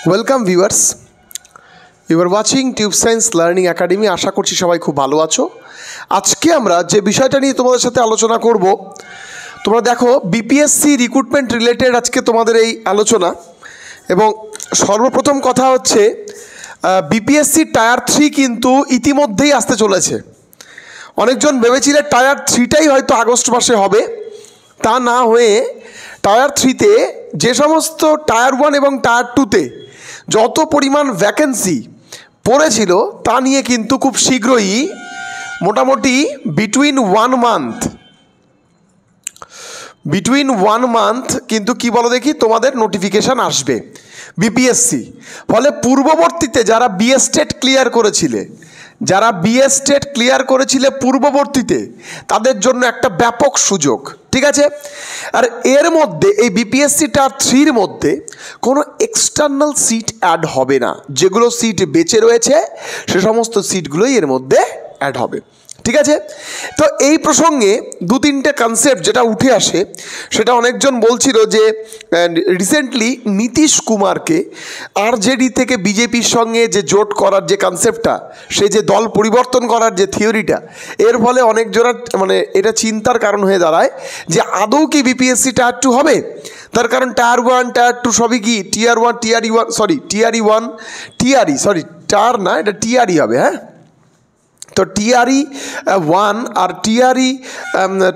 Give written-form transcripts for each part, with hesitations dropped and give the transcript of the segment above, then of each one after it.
Welcome viewers, you are watching tube science learning academy. আশা করছি সবাই খুব ভালো আছো। আজকে আমরা যে বিষয়টা নিয়ে তোমাদের সাথে আলোচনা করব, তোমরা দেখো বিপিএসসি রিক্রুটমেন্ট রিলেটেড আজকে তোমাদের এই আলোচনা। এবং সর্বপ্রথম কথা হচ্ছে বিপিএসসি টায়ার 3 কিন্তু ইতিমধ্যেই আসতে চলেছে। অনেকজন ভেবেছিলেন টায়ার 3টাই হয়তো আগস্ট মাসে হবে, তা না হয়ে টায়ার 3তে যে সমস্ত টায়ার 1 এবং টায়ার 2তে যত পরিমাণ ভ্যাকেন্সি পড়েছিল তা নিয়ে কিন্তু খুব শীঘ্রই মোটামুটি বিটুইন ওয়ান মান্থ কিন্তু কি বলো দেখি তোমাদের নোটিফিকেশান আসবে বিপিএসসি। ফলে পূর্ববর্তীতে যারা বিএস টেট ক্লিয়ার করেছিলে পূর্ববর্তীতে, তাদের জন্য একটা ব্যাপক সুযোগ, ঠিক আছে। আর এর মধ্যে এই বিপিএসসি টায়ার 3-র মধ্যে কোনো এক্সটার্নাল সিট অ্যাড হবে না। যেগুলো সিট বেঁচে রয়েছে সে সমস্ত সিটগুলোই এর মধ্যে অ্যাড হবে, ঠিক আছে। তো এই প্রসঙ্গে দু তিনটে কনসেপ্ট যেটা উঠে আসে, সেটা অনেকজন বলছিল যে রিসেন্টলি নীতিশ কুমারকে আরজেডি থেকে বিজেপির সঙ্গে যে জোট করার যে কনসেপ্টটা, সে যে দল পরিবর্তন করার যে থিওরিটা, এর ফলে অনেকজনের মানে এটা চিন্তার কারণ হয়ে দাঁড়ায় যে আদৌ কি বিপিএসসি টায়ার 2 হবে। তার কারণ টায়ার 1 টায়ার 2 সবই কি টিআরই হবে, হ্যাঁ। তো টিআরই 1 আর টিআরই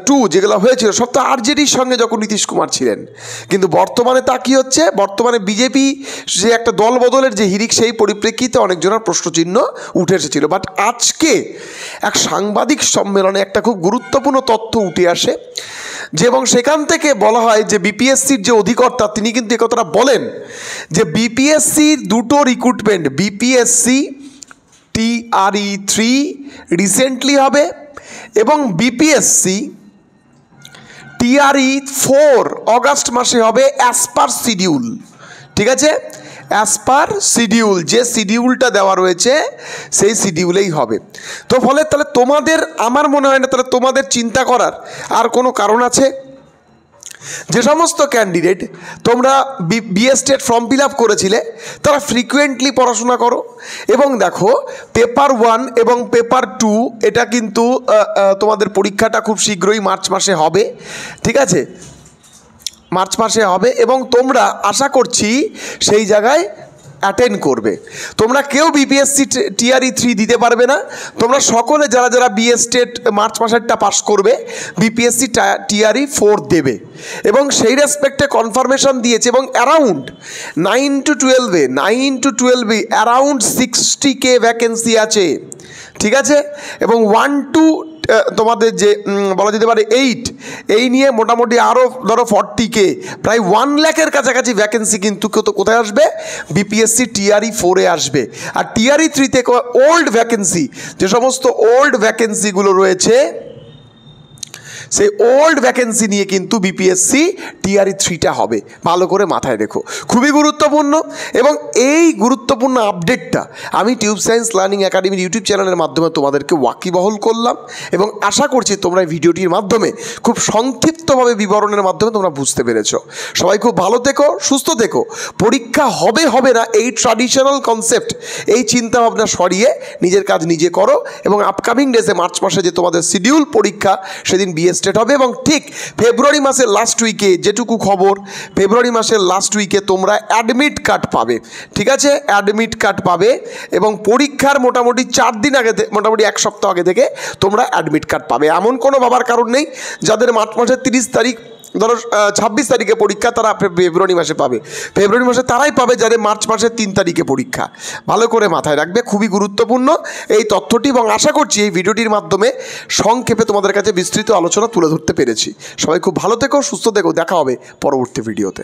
2 যেগুলো হয়েছিল সব তো আরজেডির সঙ্গে যখন নীতিশ কুমার ছিলেন। কিন্তু বর্তমানে তা কী হচ্ছে, বর্তমানে বিজেপি যে একটা দল বদলের যে হিড়িক, সেই পরিপ্রেক্ষিতে অনেকজনের প্রশ্নচিহ্ন উঠে এসেছিল। বাট আজকে এক সাংবাদিক সম্মেলনে একটা খুব গুরুত্বপূর্ণ তথ্য উঠে আসে, যে এবং সেখান থেকে বলা হয় যে বিপিএসসির যে অধিকর্তা তিনি কিন্তু একথাটা বলেন যে বিপিএসসির দুটো রিক্রুটমেন্ট, বিপিএসসি টিআরই 3 রিসেন্টলি হবে এবং বিপিএসসি টিআরই 4 অগাস্ট মাসে হবে অ্যাজ পার শিডিউল, ঠিক আছে। অ্যাজ পার শিডিউল, যে শিডিউলটা দেওয়া রয়েছে সেই শিডিউলেই হবে। তো ফলে তাহলে তোমাদের, আমার মনে হয় না তাহলে তোমাদের চিন্তা করার আর কোনো কারণ আছে। যে সমস্ত ক্যান্ডিডেট তোমরা BS TET form fill up করেছিলে, তারা ফ্রিকুয়েন্টলি পড়াশোনা করো এবং দেখো পেপার 1 এবং পেপার 2 এটা কিন্তু তোমাদের পরীক্ষাটা খুব শীঘ্রই মার্চ মাসে হবে, ঠিক আছে। মার্চ মাসে হবে এবং তোমরা আশা করছি সেই জায়গায় অ্যাটেন্ড করবে। তোমরা কেউ বিপিএসসি টিআরই 3 দিতে পারবে না। তোমরা সকলে যারা যারা বিএস টেট মার্চ মাসেরটা পাস করবে, বিপিএসসি টিআরই 4 দেবে এবং সেই রেসপেক্টে কনফার্মেশন দিয়েছে। এবং around 9 to 12 around 60K vacancy আছে, ঠিক আছে। এবং 1 to তোমাদের যে বলা যেতে পারে 8, এই নিয়ে মোটামুটি আরও ধরো 40K, প্রায় 1 লাখের কাছাকাছি ভ্যাকেন্সি কিন্তু কোথায় আসবে, বিপিএসসি টিআরই 4-এ আসবে। আর টিআরই 3-তে ওল্ড ভ্যাকেন্সি, যে সমস্ত ওল্ড ভ্যাকেন্সিগুলো রয়েছে, সেই ওল্ড ভ্যাকেন্সি নিয়ে কিন্তু বিপিএসসি টিআরই 3টা হবে। ভালো করে মাথায় রেখো, খুবই গুরুত্বপূর্ণ। এবং এই গুরুত্বপূর্ণ আপডেটটা আমি টিউব সায়েন্স লার্নিং একাডেমির ইউটিউব চ্যানেলের মাধ্যমে তোমাদেরকে ওয়াকিবহল করলাম এবং আশা করছি তোমরা এই ভিডিওটির মাধ্যমে খুব সংক্ষিপ্তভাবে বিবরণের মাধ্যমে তোমরা বুঝতে পেরেছো। সবাই খুব ভালো থেকো, সুস্থ থেকো। পরীক্ষা হবে না এই ট্র্যাডিশনাল কনসেপ্ট, এই চিন্তাভাবনা সরিয়ে নিজের কাজ নিজে করো। এবং আপকামিং ডেজে মার্চ মাসে যে তোমাদের শিডিউল পরীক্ষা, সেদিন বিএস টেট হবে এবং ঠিক ফেব্রুয়ারি মাসের লাস্ট উইকে, যেটুকু খবর, ফেব্রুয়ারি মাসের লাস্ট উইকে তোমরা অ্যাডমিট কার্ড পাবে, ঠিক আছে। অ্যাডমিট কার্ড পাবে এবং পরীক্ষার মোটামুটি 4 দিন আগে, মোটামুটি 1 সপ্তাহ আগে থেকে তোমরা অ্যাডমিট কার্ড পাবে। এমন কোনো ভাবার কারণ নেই যাদের মার্চ মাসের 30 তারিখ, ধরো 26 তারিখে পরীক্ষা, তারা ফেব্রুয়ারি মাসে পাবে। ফেব্রুয়ারি মাসে তারাই পাবে যাদের মার্চ মাসের 3 তারিখে পরীক্ষা। ভালো করে মাথায় রাখবে, খুবই গুরুত্বপূর্ণ এই তথ্যটি। এবং আশা করছি এই ভিডিওটির মাধ্যমে সংক্ষেপে তোমাদের কাছে বিস্তৃত আলোচনা তুলে ধরতে পেরেছি। সবাই খুব ভালো থেকো, সুস্থ থেকো। দেখা হবে পরবর্তী ভিডিওতে।